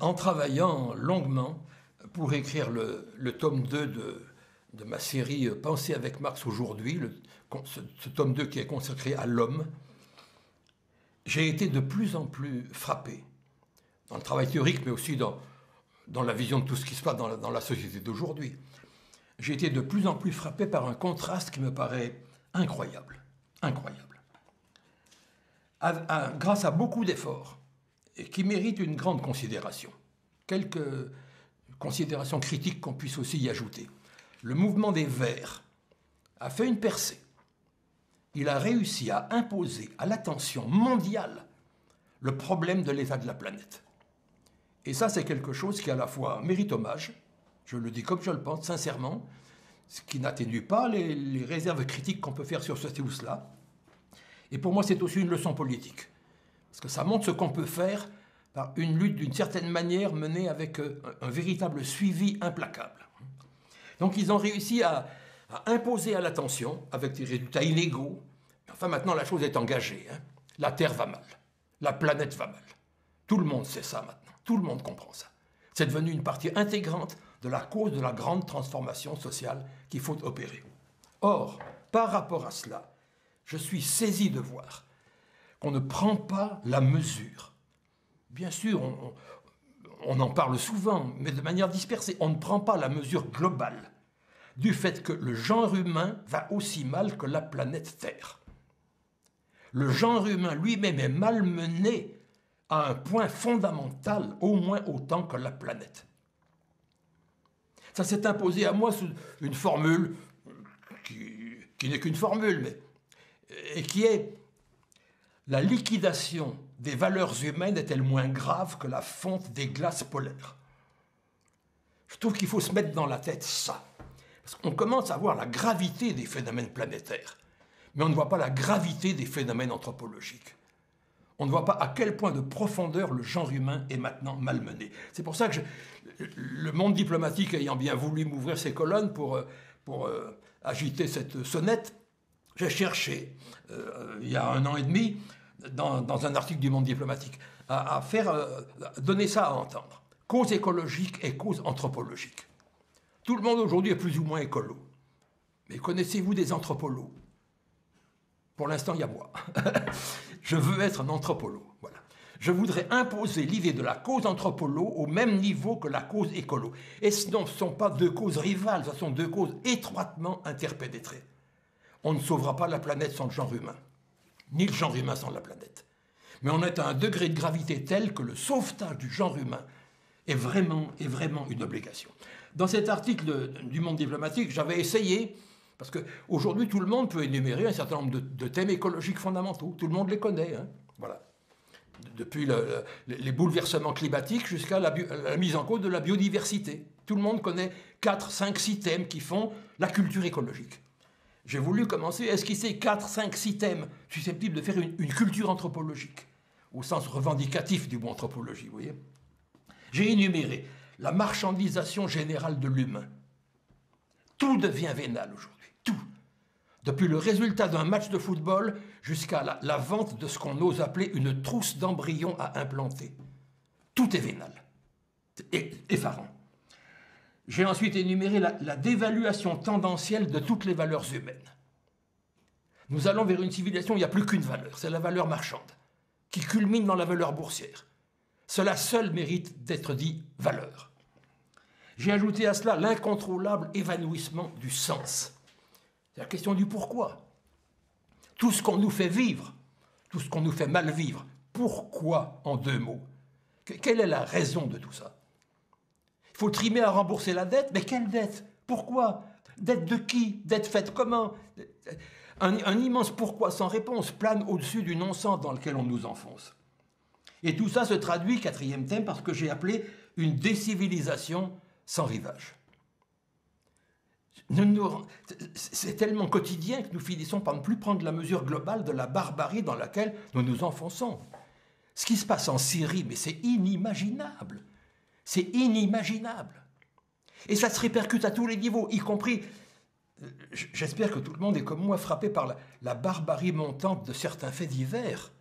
en travaillant longuement pour écrire le tome 2 de ma série Penser avec Marx aujourd'hui, ce tome 2 qui est consacré à l'homme, j'ai été de plus en plus frappé, dans le travail théorique, mais aussi dans la vision de tout ce qui se passe dans la société d'aujourd'hui. J'ai été de plus en plus frappé par un contraste qui me paraît incroyable. Incroyable. Grâce à beaucoup d'efforts, et qui méritent une grande considération. Quelques considérations critiques qu'on puisse aussi y ajouter. Le mouvement des Verts a fait une percée. Il a réussi à imposer à l'attention mondiale le problème de l'état de la planète. Et ça, c'est quelque chose qui à la fois mérite hommage, je le dis comme je le pense, sincèrement, ce qui n'atténue pas les réserves critiques qu'on peut faire sur ceci ou cela. Et pour moi, c'est aussi une leçon politique. Parce que ça montre ce qu'on peut faire par une lutte d'une certaine manière menée avec un véritable suivi implacable. Donc ils ont réussi à imposer à l'attention, avec des résultats inégaux. Enfin maintenant la chose est engagée. La Terre va mal, la planète va mal. Tout le monde sait ça maintenant, tout le monde comprend ça. C'est devenu une partie intégrante de la cause de la grande transformation sociale qu'il faut opérer. Or, par rapport à cela, je suis saisi de voir qu'on ne prend pas la mesure. Bien sûr, on en parle souvent, mais de manière dispersée. On ne prend pas la mesure globale du fait que le genre humain va aussi mal que la planète Terre. Le genre humain lui-même est malmené à un point fondamental, au moins autant que la planète. Ça s'est imposé à moi sous une formule qui n'est qu'une formule, mais et qui est: la liquidation des valeurs humaines est-elle moins grave que la fonte des glaces polaires? Je trouve qu'il faut se mettre dans la tête ça. Parce qu'on commence à voir la gravité des phénomènes planétaires, mais on ne voit pas la gravité des phénomènes anthropologiques. On ne voit pas à quel point de profondeur le genre humain est maintenant malmené. C'est pour ça que le monde diplomatique ayant bien voulu m'ouvrir ses colonnes pour agiter cette sonnette, j'ai cherché, il y a 1 an et demi, dans un article du Monde diplomatique, à donner ça à entendre. Cause écologique et cause anthropologique. Tout le monde aujourd'hui est plus ou moins écolo. Mais connaissez-vous des anthropolos? Pour l'instant, il y a moi. Je veux être un anthropolo. Voilà. Je voudrais imposer l'idée de la cause anthropolo au même niveau que la cause écolo. Et ce ne sont pas deux causes rivales, ce sont deux causes étroitement interpénétrées. On ne sauvera pas la planète sans le genre humain, ni le genre humain sans la planète. Mais on est à un degré de gravité tel que le sauvetage du genre humain est vraiment une obligation. Dans cet article du Monde diplomatique, j'avais essayé, parce qu'aujourd'hui tout le monde peut énumérer un certain nombre de thèmes écologiques fondamentaux, tout le monde les connaît, voilà. Depuis les bouleversements climatiques jusqu'à la mise en cause de la biodiversité. Tout le monde connaît 4, 5, 6 thèmes qui font la culture écologique. J'ai voulu commencer à esquisser 4, 5, 6 thèmes susceptibles de faire une culture anthropologique, au sens revendicatif du mot anthropologie, vous voyez. J'ai énuméré la marchandisation générale de l'humain. Tout devient vénal aujourd'hui, tout. Depuis le résultat d'un match de football jusqu'à la vente de ce qu'on ose appeler une trousse d'embryons à implanter. Tout est vénal, effarant. J'ai ensuite énuméré la dévaluation tendancielle de toutes les valeurs humaines. Nous allons vers une civilisation où il n'y a plus qu'une valeur, c'est la valeur marchande, qui culmine dans la valeur boursière. Cela seul mérite d'être dit valeur. J'ai ajouté à cela l'incontrôlable évanouissement du sens. C'est la question du pourquoi. Tout ce qu'on nous fait vivre, tout ce qu'on nous fait mal vivre, pourquoi en 2 mots? Quelle est la raison de tout ça? Il faut trimer à rembourser la dette, mais quelle dette? Pourquoi? Dette de qui? Dette faite comment? Un immense pourquoi sans réponse plane au-dessus du non-sens dans lequel on nous enfonce. Et tout ça se traduit, 4e thème, par ce que j'ai appelé une décivilisation sans rivage. C'est tellement quotidien que nous finissons par ne plus prendre la mesure globale de la barbarie dans laquelle nous nous enfonçons. Ce qui se passe en Syrie, mais c'est inimaginable. C'est inimaginable. Et ça se répercute à tous les niveaux, y compris... J'espère que tout le monde est comme moi frappé par la barbarie montante de certains faits divers.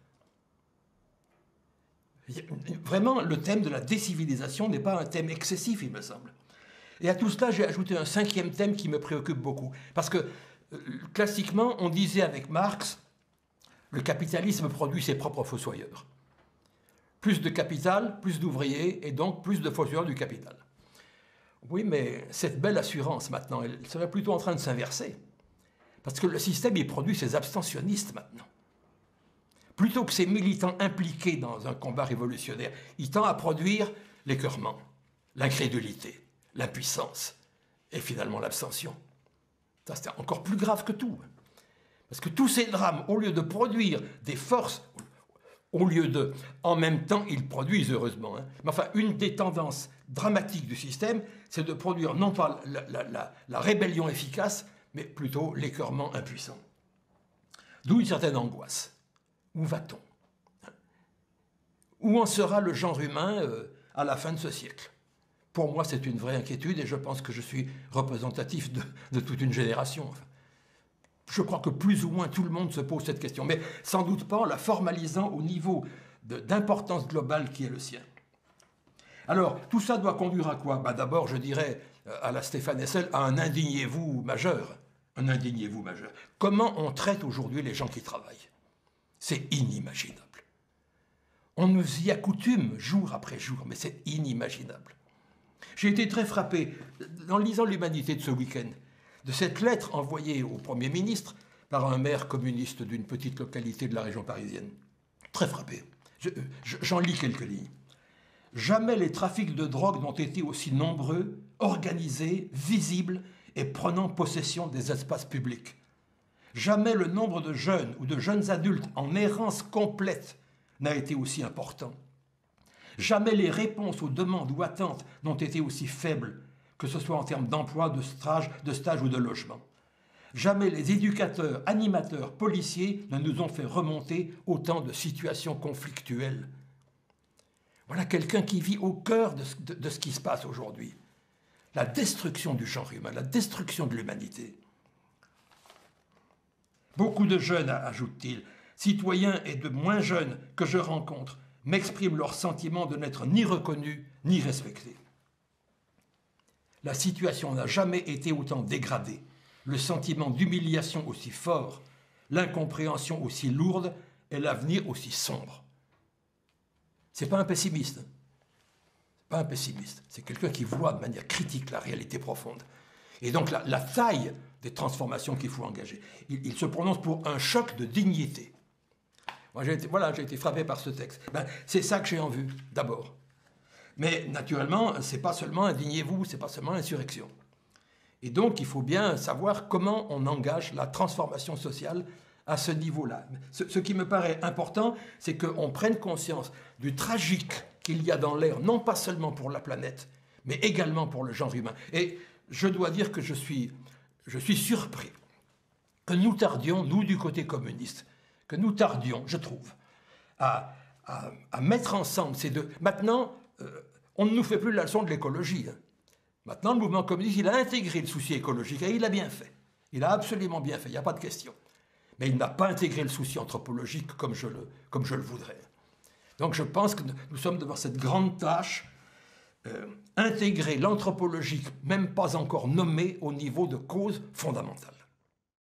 Vraiment, le thème de la décivilisation n'est pas un thème excessif, il me semble. Et à tout cela, j'ai ajouté un 5e thème qui me préoccupe beaucoup. Parce que, classiquement, on disait avec Marx, le capitalisme produit ses propres fossoyeurs. Plus de capital, plus d'ouvriers, et donc plus de fossoyeurs du capital. Oui, mais cette belle assurance, maintenant, elle serait plutôt en train de s'inverser. Parce que le système, il produit ses abstentionnistes, maintenant. Plutôt que ces militants impliqués dans un combat révolutionnaire, il tend à produire l'écœurement, l'incrédulité, l'impuissance et finalement l'abstention. Ça, c'est encore plus grave que tout. Parce que tous ces drames, au lieu de produire des forces, au lieu de... En même temps, ils produisent, heureusement. Mais enfin, une des tendances dramatiques du système, c'est de produire non pas la rébellion efficace, mais plutôt l'écœurement impuissant. D'où une certaine angoisse. Où va-t-on? Où en sera le genre humain à la fin de ce siècle? Pour moi, c'est une vraie inquiétude et je pense que je suis représentatif de toute une génération. Je crois que plus ou moins tout le monde se pose cette question, mais sans doute pas en la formalisant au niveau d'importance globale qui est le sien. Alors, tout ça doit conduire à quoi? D'abord, je dirais, à la Stéphane Hessel, à un indignez-vous majeur. Un indignez-vous majeur. Comment on traite aujourd'hui les gens qui travaillent? C'est inimaginable. On nous y accoutume jour après jour, mais c'est inimaginable. J'ai été très frappé, en lisant l'Humanité de ce week-end, de cette lettre envoyée au Premier ministre par un maire communiste d'une petite localité de la région parisienne. Très frappé. J'en lis quelques lignes. Jamais les trafics de drogue n'ont été aussi nombreux, organisés, visibles et prenant possession des espaces publics. Jamais le nombre de jeunes ou de jeunes adultes en errance complète n'a été aussi important. Jamais les réponses aux demandes ou attentes n'ont été aussi faibles, que ce soit en termes d'emploi, de stage ou de logement. Jamais les éducateurs, animateurs, policiers ne nous ont fait remonter autant de situations conflictuelles. Voilà quelqu'un qui vit au cœur de ce qui se passe aujourd'hui. La destruction du genre humain, la destruction de l'humanité. Beaucoup de jeunes, ajoute-t-il, citoyens et de moins jeunes que je rencontre, m'expriment leur sentiment de n'être ni reconnus ni respectés. La situation n'a jamais été autant dégradée, le sentiment d'humiliation aussi fort, l'incompréhension aussi lourde et l'avenir aussi sombre. C'est pas un pessimiste. C'est pas un pessimiste. C'est quelqu'un qui voit de manière critique la réalité profonde. Et donc la taille des transformations qu'il faut engager. Il se prononce pour un choc de dignité. Moi, j'ai été frappé par ce texte. C'est ça que j'ai en vue, d'abord. Mais naturellement, ce n'est pas seulement indignez-vous, ce n'est pas seulement insurrection. Et donc, il faut bien savoir comment on engage la transformation sociale à ce niveau-là. Ce qui me paraît important, c'est qu'on prenne conscience du tragique qu'il y a dans l'air, non pas seulement pour la planète, mais également pour le genre humain. Et je dois dire que je suis surpris que nous tardions, nous du côté communiste, que nous tardions, je trouve, à mettre ensemble ces deux. Maintenant, on ne nous fait plus la leçon de l'écologie. Maintenant, le mouvement communiste, il a intégré le souci écologique et il a bien fait. Il a absolument bien fait, il n'y a pas de question. Mais il n'a pas intégré le souci anthropologique comme je le voudrais. Donc je pense que nous sommes devant cette grande tâche, intégrer l'anthropologique, même pas encore nommée, au niveau de cause fondamentale.